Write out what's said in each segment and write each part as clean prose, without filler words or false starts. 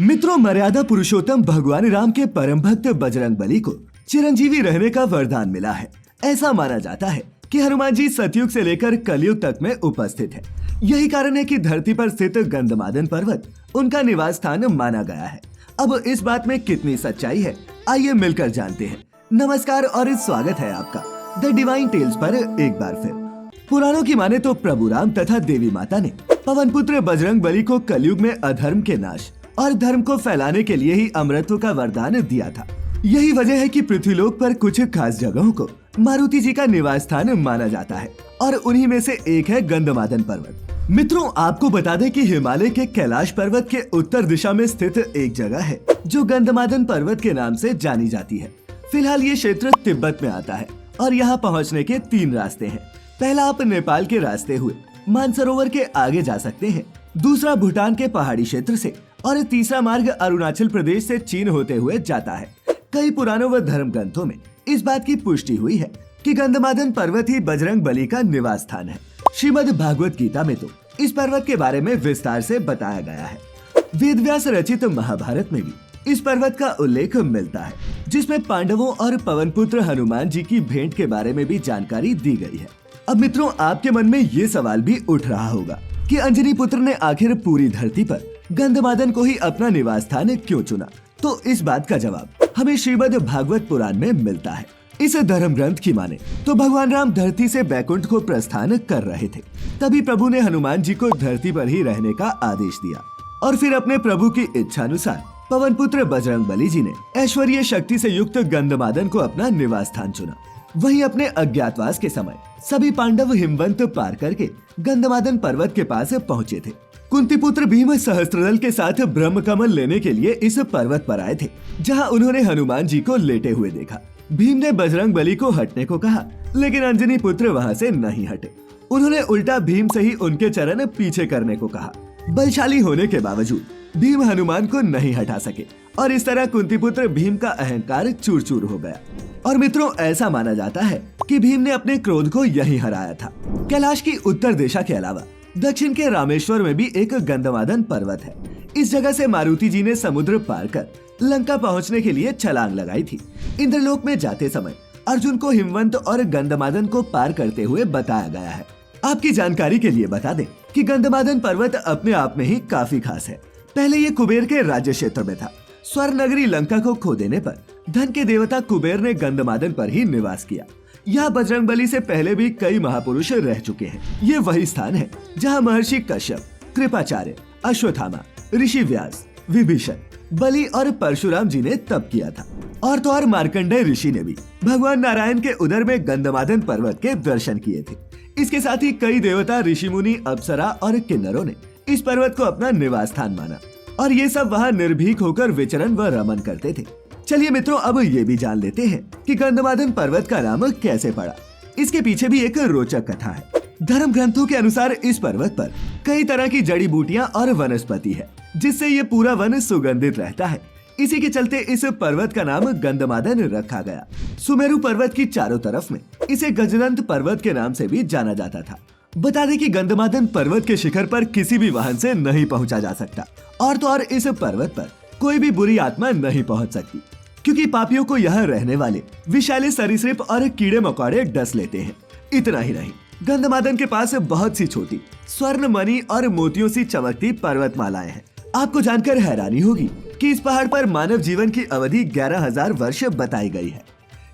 मित्रों, मर्यादा पुरुषोत्तम भगवान राम के परम भक्त बजरंगबली को चिरंजीवी रहने का वरदान मिला है। ऐसा माना जाता है कि हनुमान जी सतयुग से लेकर कलयुग तक में उपस्थित है। यही कारण है कि धरती पर स्थित गंधमादन पर्वत उनका निवास स्थान माना गया है। अब इस बात में कितनी सच्चाई है, आइए मिलकर जानते हैं। नमस्कार और स्वागत है आपका द डिवाइन टेल्स पर एक बार फिर। पुराणों की माने तो प्रभु राम तथा देवी माता ने पवन पुत्र बजरंगबली को कलयुग में अधर्म के नाश और धर्म को फैलाने के लिए ही अमरत्व का वरदान दिया था। यही वजह है कि पृथ्वीलोक पर कुछ खास जगहों को मारुति जी का निवास स्थान माना जाता है और उन्हीं में से एक है गंधमादन पर्वत। मित्रों, आपको बता दें कि हिमालय के कैलाश पर्वत के उत्तर दिशा में स्थित एक जगह है जो गंधमादन पर्वत के नाम से जानी जाती है। फिलहाल ये क्षेत्र तिब्बत में आता है और यहाँ पहुँचने के 3 रास्ते हैं। पहला, आप नेपाल के रास्ते हुए मानसरोवर के आगे जा सकते हैं। दूसरा, भूटान के पहाड़ी क्षेत्र से, और तीसरा मार्ग अरुणाचल प्रदेश से चीन होते हुए जाता है। कई पुराणों व धर्म ग्रंथों में इस बात की पुष्टि हुई है कि गंधमादन पर्वत ही बजरंगबली का निवास स्थान है। श्रीमद् भागवत गीता में तो इस पर्वत के बारे में विस्तार से बताया गया है। वेदव्यास रचित महाभारत में भी इस पर्वत का उल्लेख मिलता है, जिसमें पांडवों और पवन पुत्र हनुमान जी की भेंट के बारे में भी जानकारी दी गई है। अब मित्रों, आपके मन में ये सवाल भी उठ रहा होगा कि अंजनी पुत्र ने आखिर पूरी धरती पर गंधमादन को ही अपना निवास स्थान क्यों चुना? तो इस बात का जवाब हमें श्रीमद् भागवत पुराण में मिलता है। इस धर्म ग्रंथ की माने तो भगवान राम धरती से बैकुंठ को प्रस्थान कर रहे थे। तभी प्रभु ने हनुमान जी को धरती पर ही रहने का आदेश दिया और फिर अपने प्रभु की इच्छा अनुसार पवन पुत्र बजरंगबली जी ने ऐश्वर्य शक्ति से युक्त गंधमादन को अपना निवास स्थान चुना। वहीं अपने अज्ञातवास के समय सभी पांडव हिमवंत पार करके गंधमादन पर्वत के पास पहुँचे थे। कुंती पुत्र भीम सहस्त्रदल के साथ ब्रह्म कमल लेने के लिए इस पर्वत पर आए थे, जहां उन्होंने हनुमान जी को लेटे हुए देखा। भीम ने बजरंगबली को हटने को कहा, लेकिन अंजनी पुत्र वहां से नहीं हटे। उन्होंने उल्टा भीम से ही उनके चरण पीछे करने को कहा। बलशाली होने के बावजूद भीम हनुमान को नहीं हटा सके और इस तरह कुंती पुत्र भीम का अहंकार चूर चूर हो गया। और मित्रों, ऐसा माना जाता है कि भीम ने अपने क्रोध को यही हराया था। कैलाश की उत्तर दिशा के अलावा दक्षिण के रामेश्वर में भी एक गंधमादन पर्वत है। इस जगह से मारुति जी ने समुद्र पार कर लंका पहुंचने के लिए छलांग लगाई थी। इंद्रलोक में जाते समय अर्जुन को हिमवंत और गंधमादन को पार करते हुए बताया गया है। आपकी जानकारी के लिए बता दें कि गंधमादन पर्वत अपने आप में ही काफी खास है। पहले ये कुबेर के राज्य क्षेत्र में था। स्वर्ण नगरी लंका को खो देने पर धन के देवता कुबेर ने गंधमादन पर ही निवास किया। यहाँ बजरंगबली से पहले भी कई महापुरुष रह चुके हैं। ये वही स्थान है जहाँ महर्षि कश्यप, कृपाचार्य, अश्वत्थामा, ऋषि व्यास, विभीषण, बलि और परशुराम जी ने तप किया था। और तो और मार्कंडेय ऋषि ने भी भगवान नारायण के उदर में गंधमादन पर्वत के दर्शन किए थे। इसके साथ ही कई देवता, ऋषि मुनि, अप्सरा और किन्नरों ने इस पर्वत को अपना निवास स्थान माना और ये सब वहाँ निर्भीक होकर विचरण व रमन करते थे। चलिए मित्रों, अब ये भी जान लेते हैं कि गंधमादन पर्वत का नाम कैसे पड़ा। इसके पीछे भी एक रोचक कथा है। धर्म ग्रंथों के अनुसार इस पर्वत पर कई तरह की जड़ी बूटियां और वनस्पति है, जिससे ये पूरा वन सुगंधित रहता है। इसी के चलते इस पर्वत का नाम गंधमादन रखा गया। सुमेरु पर्वत की चारों तरफ में इसे गजदंत पर्वत के नाम से भी जाना जाता था। बता दें कि गंधमादन पर्वत के शिखर पर किसी भी वाहन से नहीं पहुंचा जा सकता और तो और इस पर्वत पर कोई भी बुरी आत्मा नहीं पहुंच सकती, क्योंकि पापियों को यहाँ रहने वाले विषैले सरीसृप और कीड़े मकोड़े डस लेते हैं। इतना ही नहीं, गंधमादन के पास बहुत सी छोटी स्वर्ण, मणि और मोतियों सी चमकती पर्वतमालाएं हैं। आपको जानकर हैरानी होगी कि इस पहाड़ पर मानव जीवन की अवधि 11,000 वर्ष बताई गई है।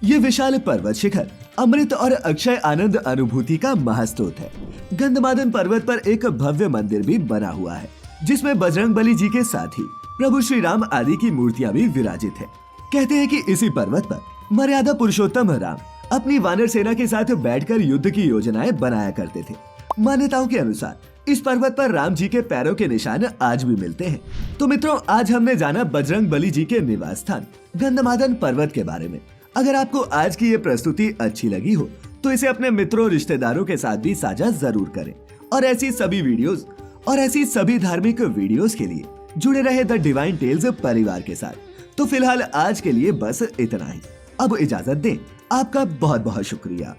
ये विशाल पर्वत शिखर अमृत और अक्षय आनंद अनुभूति का महास्त्रोत है। गंधमादन पर्वत पर एक भव्य मंदिर भी बना हुआ है, जिसमें बजरंगबली जी के साथ ही प्रभु श्री राम आदि की मूर्तियां भी विराजित है। कहते हैं कि इसी पर्वत पर मर्यादा पुरुषोत्तम राम अपनी वानर सेना के साथ बैठकर युद्ध की योजनाएं बनाया करते थे। मान्यताओं के अनुसार इस पर्वत पर राम जी के पैरों के निशान आज भी मिलते हैं। तो मित्रों, आज हमने जाना बजरंगबली जी के निवास स्थान गंधमादन पर्वत के बारे में। अगर आपको आज की ये प्रस्तुति अच्छी लगी हो तो इसे अपने मित्रों, रिश्तेदारों के साथ भी साझा जरूर करें और ऐसी सभी वीडियोस और ऐसी सभी धार्मिक वीडियोस के लिए जुड़े रहे द डिवाइन टेल्स परिवार के साथ। तो फिलहाल आज के लिए बस इतना ही। अब इजाजत दें। आपका बहुत बहुत शुक्रिया।